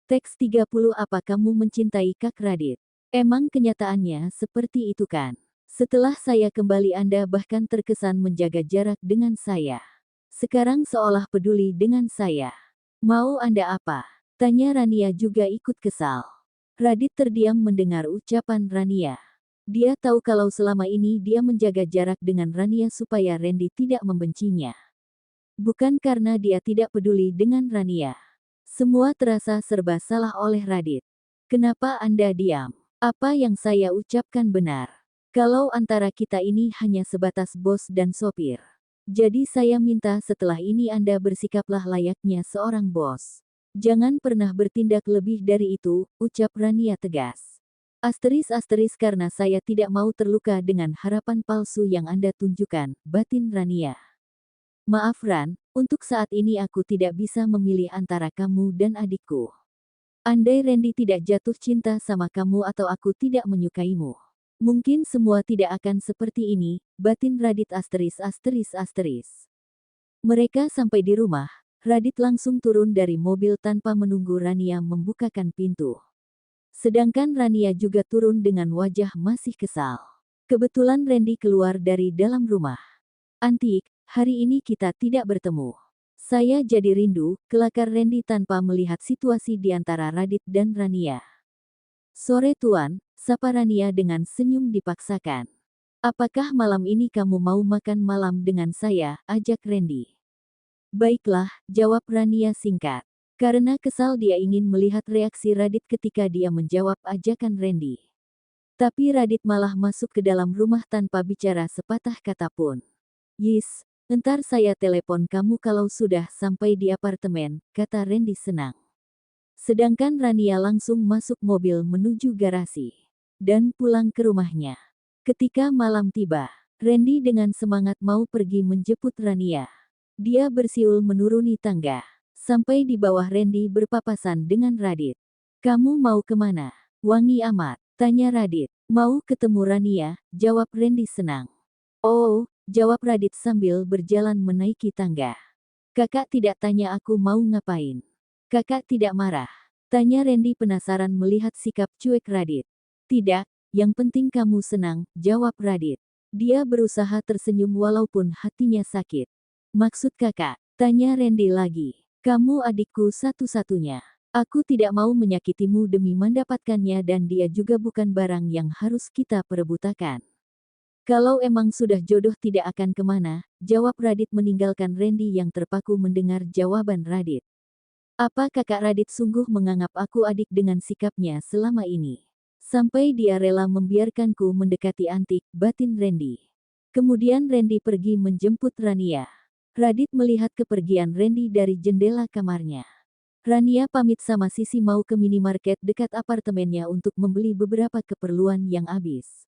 Teks 30. Apa kamu mencintai Kak Radit? Emang kenyataannya seperti itu kan? Setelah saya kembali Anda bahkan terkesan menjaga jarak dengan saya. Sekarang seolah peduli dengan saya. Mau Anda apa? Tanya Rania juga ikut kesal. Radit terdiam mendengar ucapan Rania. Dia tahu kalau selama ini dia menjaga jarak dengan Rania supaya Randy tidak membencinya. Bukan karena dia tidak peduli dengan Rania. Semua terasa serba salah oleh Radit. Kenapa Anda diam? Apa yang saya ucapkan benar? Kalau antara kita ini hanya sebatas bos dan sopir. Jadi saya minta setelah ini Anda bersikaplah layaknya seorang bos. Jangan pernah bertindak lebih dari itu, ucap Rania tegas. Asteris karena saya tidak mau terluka dengan harapan palsu yang Anda tunjukkan, batin Rania. Maaf Ran, untuk saat ini aku tidak bisa memilih antara kamu dan adikku. Andai Randy tidak jatuh cinta sama kamu atau aku tidak menyukaimu. Mungkin semua tidak akan seperti ini, batin Radit asteris. Mereka sampai di rumah, Radit langsung turun dari mobil tanpa menunggu Rania membukakan pintu. Sedangkan Rania juga turun dengan wajah masih kesal. Kebetulan Randy keluar dari dalam rumah. Antik, hari ini kita tidak bertemu. Saya jadi rindu, kelakar Randy tanpa melihat situasi di antara Radit dan Rania. Sore Tuan, sapa Rania dengan senyum dipaksakan. Apakah malam ini kamu mau makan malam dengan saya, ajak Randy. Baiklah, jawab Rania singkat. Karena kesal dia ingin melihat reaksi Radit ketika dia menjawab ajakan Randy. Tapi Radit malah masuk ke dalam rumah tanpa bicara sepatah kata pun. Yis, entar saya telepon kamu kalau sudah sampai di apartemen, kata Randy senang. Sedangkan Rania langsung masuk mobil menuju garasi. Dan pulang ke rumahnya. Ketika malam tiba, Randy dengan semangat mau pergi menjemput Rania. Dia bersiul menuruni tangga. Sampai di bawah Randy berpapasan dengan Radit. Kamu mau kemana? Wangi amat, tanya Radit. Mau ketemu Rania, jawab Randy senang. Oh, jawab Radit sambil berjalan menaiki tangga. Kakak tidak tanya aku mau ngapain. Kakak tidak marah. Tanya Randy penasaran melihat sikap cuek Radit. Tidak, yang penting kamu senang, jawab Radit. Dia berusaha tersenyum walaupun hatinya sakit. Maksud kakak? Tanya Randy lagi. Kamu adikku satu-satunya. Aku tidak mau menyakitimu demi mendapatkannya dan dia juga bukan barang yang harus kita perebutakan. Kalau emang sudah jodoh tidak akan kemana, jawab Radit meninggalkan Randy yang terpaku mendengar jawaban Radit. Apa kakak Radit sungguh menganggap aku adik dengan sikapnya selama ini? Sampai dia rela membiarkanku mendekati Antik, batin Randy. Kemudian Randy pergi menjemput Rania. Radit melihat kepergian Randy dari jendela kamarnya. Rania pamit sama Sisi mau ke minimarket dekat apartemennya untuk membeli beberapa keperluan yang habis.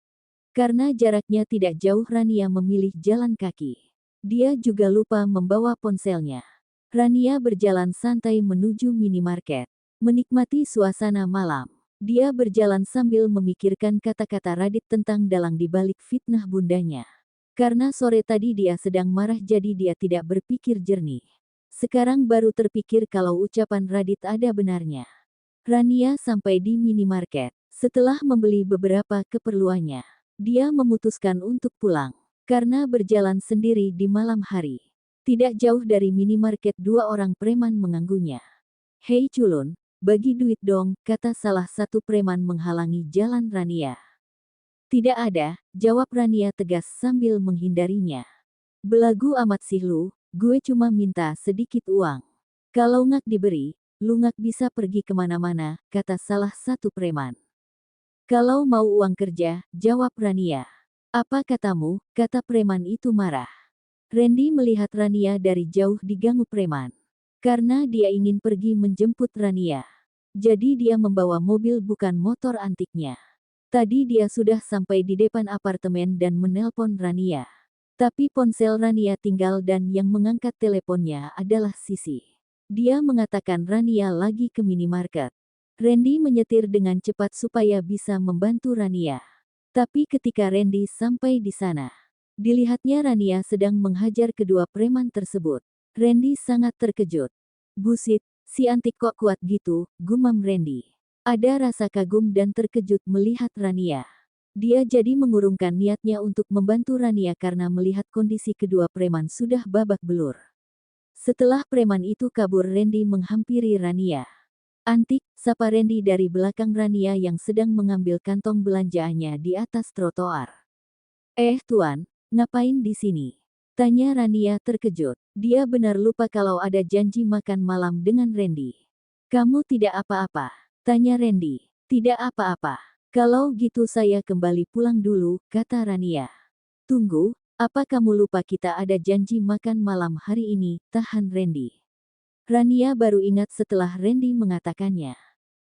Karena jaraknya tidak jauh Rania memilih jalan kaki. Dia juga lupa membawa ponselnya. Rania berjalan santai menuju minimarket. Menikmati suasana malam. Dia berjalan sambil memikirkan kata-kata Radit tentang dalang di balik fitnah bundanya. Karena sore tadi dia sedang marah jadi dia tidak berpikir jernih. Sekarang baru terpikir kalau ucapan Radit ada benarnya. Rania sampai di minimarket. Setelah membeli beberapa keperluannya. Dia memutuskan untuk pulang, karena berjalan sendiri di malam hari. Tidak jauh dari minimarket dua orang preman mengganggunya. Hei culun, bagi duit dong, kata salah satu preman menghalangi jalan Rania. Tidak ada, jawab Rania tegas sambil menghindarinya. Belagu amat sih lu, gue cuma minta sedikit uang. Kalau nggak diberi, lu nggak bisa pergi kemana-mana, kata salah satu preman. Kalau mau uang kerja, jawab Rania. Apa katamu, kata preman itu marah. Randy melihat Rania dari jauh diganggu preman. Karena dia ingin pergi menjemput Rania. Jadi dia membawa mobil bukan motor antiknya. Tadi dia sudah sampai di depan apartemen dan menelpon Rania. Tapi ponsel Rania tinggal dan yang mengangkat teleponnya adalah Sisi. Dia mengatakan Rania lagi ke minimarket. Randy menyetir dengan cepat supaya bisa membantu Rania. Tapi ketika Randy sampai di sana, dilihatnya Rania sedang menghajar kedua preman tersebut. Randy sangat terkejut. Busit, Si Antik kok kuat gitu, gumam Randy. Ada rasa kagum dan terkejut melihat Rania. Dia jadi mengurungkan niatnya untuk membantu Rania karena melihat kondisi kedua preman sudah babak belur. Setelah preman itu kabur, Randy menghampiri Rania. Antik, sapa Randy dari belakang Rania yang sedang mengambil kantong belanjaannya di atas trotoar. Tuan, ngapain di sini? Tanya Rania terkejut. Dia benar lupa kalau ada janji makan malam dengan Randy. Kamu tidak apa-apa? Tanya Randy. Tidak apa-apa. Kalau gitu saya kembali pulang dulu, kata Rania. Tunggu, apa kamu lupa kita ada janji makan malam hari ini, tahan Randy. Rania baru ingat setelah Randy mengatakannya.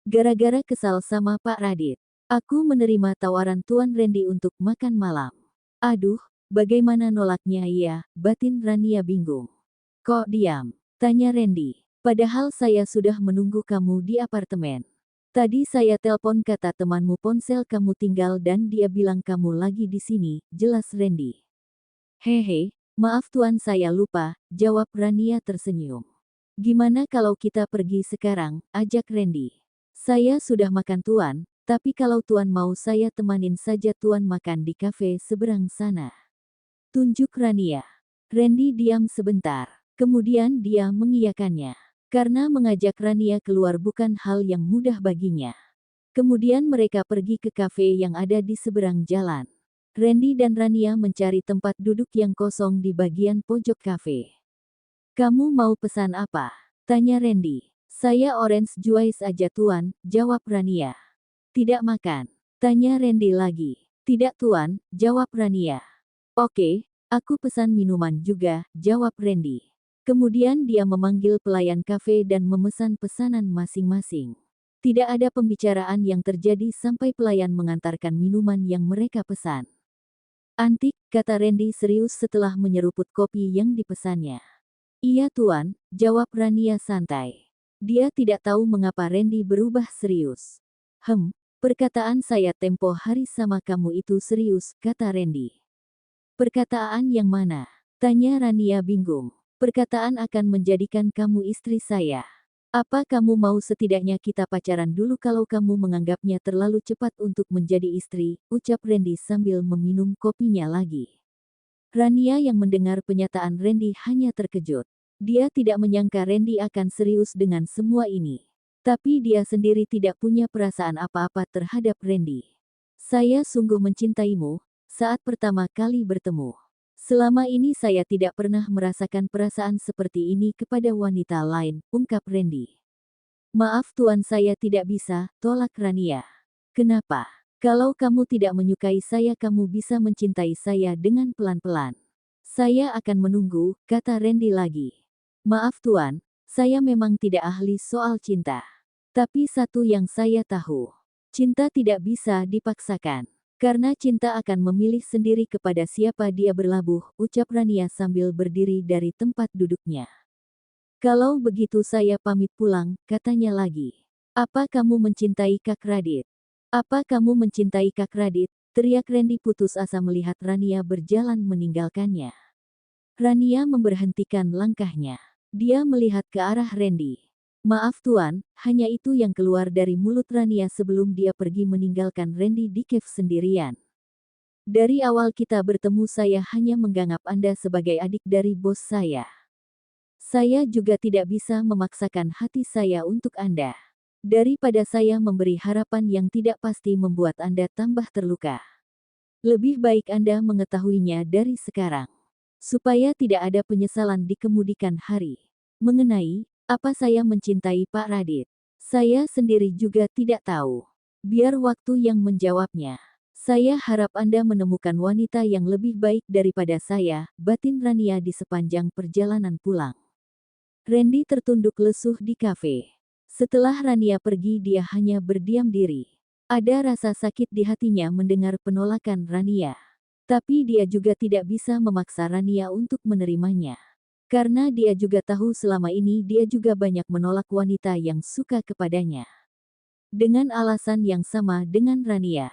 Gara-gara kesal sama Pak Radit, aku menerima tawaran Tuan Randy untuk makan malam. Aduh, bagaimana nolaknya ya, batin Rania bingung. Kok diam? Tanya Randy. Padahal saya sudah menunggu kamu di apartemen. Tadi saya telepon kata temanmu ponsel kamu tinggal dan dia bilang kamu lagi di sini, jelas Randy. Hehe, maaf Tuan saya lupa, jawab Rania tersenyum. Gimana kalau kita pergi sekarang, ajak Randy. Saya sudah makan Tuan, tapi kalau Tuan mau saya temanin saja Tuan makan di kafe seberang sana. Tunjuk Rania. Randy diam sebentar, kemudian dia mengiyakannya. Karena mengajak Rania keluar bukan hal yang mudah baginya. Kemudian mereka pergi ke kafe yang ada di seberang jalan. Randy dan Rania mencari tempat duduk yang kosong di bagian pojok kafe. Kamu mau pesan apa? Tanya Randy. Saya orange juice aja Tuan, jawab Rania. Tidak makan? Tanya Randy lagi. Tidak Tuan, jawab Rania. Oke, aku pesan minuman juga, jawab Randy. Kemudian dia memanggil pelayan kafe dan memesan pesanan masing-masing. Tidak ada pembicaraan yang terjadi sampai pelayan mengantarkan minuman yang mereka pesan. Antik, kata Randy serius setelah menyeruput kopi yang dipesannya. Iya Tuan, jawab Rania santai. Dia tidak tahu mengapa Randy berubah serius. Perkataan saya tempo hari sama kamu itu serius, kata Randy. Perkataan yang mana? Tanya Rania bingung. Perkataan akan menjadikan kamu istri saya. Apa kamu mau setidaknya kita pacaran dulu kalau kamu menganggapnya terlalu cepat untuk menjadi istri, ucap Randy sambil meminum kopinya lagi. Rania yang mendengar penyataan Randy hanya terkejut. Dia tidak menyangka Randy akan serius dengan semua ini. Tapi dia sendiri tidak punya perasaan apa-apa terhadap Randy. Saya sungguh mencintaimu, saat pertama kali bertemu. Selama ini saya tidak pernah merasakan perasaan seperti ini kepada wanita lain, ungkap Randy. Maaf Tuan saya tidak bisa, tolak Rania. Kenapa? Kalau kamu tidak menyukai saya kamu bisa mencintai saya dengan pelan-pelan. Saya akan menunggu, kata Randy lagi. Maaf Tuan, saya memang tidak ahli soal cinta. Tapi satu yang saya tahu, cinta tidak bisa dipaksakan. Karena cinta akan memilih sendiri kepada siapa dia berlabuh, ucap Rania sambil berdiri dari tempat duduknya. Kalau begitu saya pamit pulang, katanya lagi. Apa kamu mencintai Kak Radit? Apa kamu mencintai Kak Radit? Teriak Randy putus asa melihat Rania berjalan meninggalkannya. Rania memberhentikan langkahnya. Dia melihat ke arah Randy. Maaf Tuan, hanya itu yang keluar dari mulut Rania sebelum dia pergi meninggalkan Randy di cafe sendirian. Dari awal kita bertemu saya hanya menganggap Anda sebagai adik dari bos saya. Saya juga tidak bisa memaksakan hati saya untuk Anda. Daripada saya memberi harapan yang tidak pasti membuat Anda tambah terluka. Lebih baik Anda mengetahuinya dari sekarang. Supaya tidak ada penyesalan di kemudian hari. Mengenai, apa saya mencintai Pak Radit? Saya sendiri juga tidak tahu. Biar waktu yang menjawabnya. Saya harap Anda menemukan wanita yang lebih baik daripada saya, batin Rania di sepanjang perjalanan pulang. Randy tertunduk lesuh di kafe. Setelah Rania pergi dia hanya berdiam diri. Ada rasa sakit di hatinya mendengar penolakan Rania. Tapi dia juga tidak bisa memaksa Rania untuk menerimanya. Karena dia juga tahu selama ini dia juga banyak menolak wanita yang suka kepadanya. Dengan alasan yang sama dengan Rania.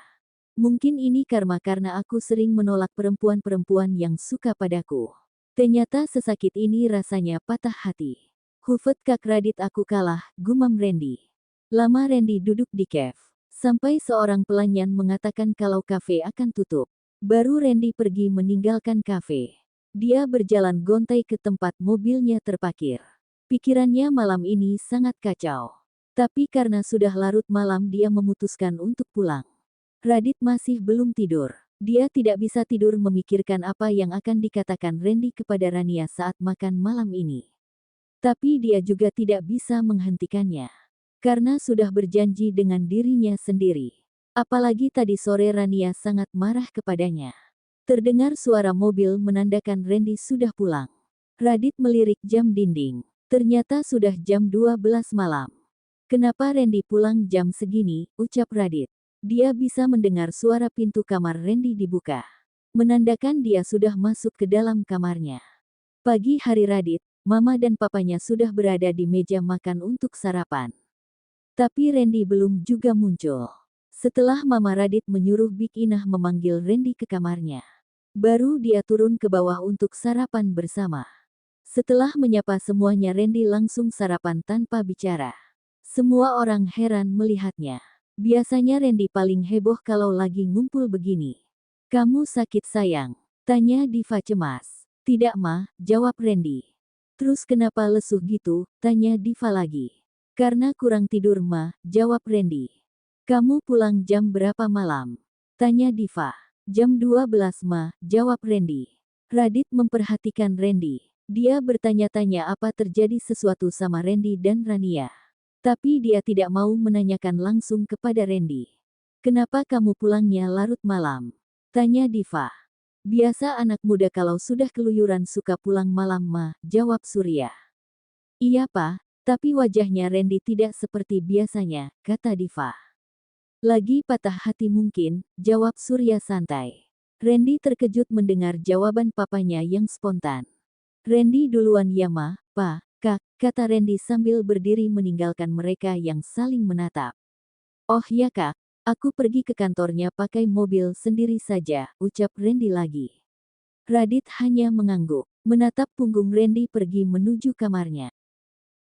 Mungkin ini karma karena aku sering menolak perempuan-perempuan yang suka padaku. Ternyata sesakit ini rasanya patah hati. Hufet Kak Radit, aku kalah, gumam Randy. Lama Randy duduk di cafe. Sampai seorang pelayan mengatakan kalau kafe akan tutup. Baru Randy pergi meninggalkan kafe. Dia berjalan gontai ke tempat mobilnya terparkir. Pikirannya malam ini sangat kacau. Tapi karena sudah larut malam dia memutuskan untuk pulang. Radit masih belum tidur. Dia tidak bisa tidur memikirkan apa yang akan dikatakan Randy kepada Rania saat makan malam ini. Tapi dia juga tidak bisa menghentikannya. Karena sudah berjanji dengan dirinya sendiri. Apalagi tadi sore Rania sangat marah kepadanya. Terdengar suara mobil menandakan Randy sudah pulang. Radit melirik jam dinding. Ternyata sudah jam 12 malam. Kenapa Randy pulang jam segini, ucap Radit. Dia bisa mendengar suara pintu kamar Randy dibuka. Menandakan dia sudah masuk ke dalam kamarnya. Pagi hari Radit, Mama dan papanya sudah berada di meja makan untuk sarapan. Tapi Randy belum juga muncul. Setelah Mama Radit menyuruh Big Inah memanggil Randy ke kamarnya. Baru dia turun ke bawah untuk sarapan bersama. Setelah menyapa semuanya Randy langsung sarapan tanpa bicara. Semua orang heran melihatnya. Biasanya Randy paling heboh kalau lagi ngumpul begini. Kamu sakit sayang? Tanya Diva cemas. Tidak Ma, jawab Randy. Terus kenapa lesu gitu? Tanya Diva lagi. Karena kurang tidur Ma, jawab Randy. Kamu pulang jam berapa malam? Tanya Diva. Jam 12 Ma, jawab Randy. Radit memperhatikan Randy. Dia bertanya-tanya apa terjadi sesuatu sama Randy dan Rania. Tapi dia tidak mau menanyakan langsung kepada Randy. Kenapa kamu pulangnya larut malam? Tanya Diva. Biasa anak muda kalau sudah keluyuran suka pulang malam Ma, jawab Surya. Iya Pa, tapi wajahnya Randy tidak seperti biasanya, kata Diva. Lagi patah hati mungkin, jawab Surya santai. Randy terkejut mendengar jawaban papanya yang spontan. Randy duluan ya Ma, Pa, Kak, kata Randy sambil berdiri meninggalkan mereka yang saling menatap. Oh ya Kak. Aku pergi ke kantornya pakai mobil sendiri saja, ucap Randy lagi. Radit hanya mengangguk, menatap punggung Randy pergi menuju kamarnya.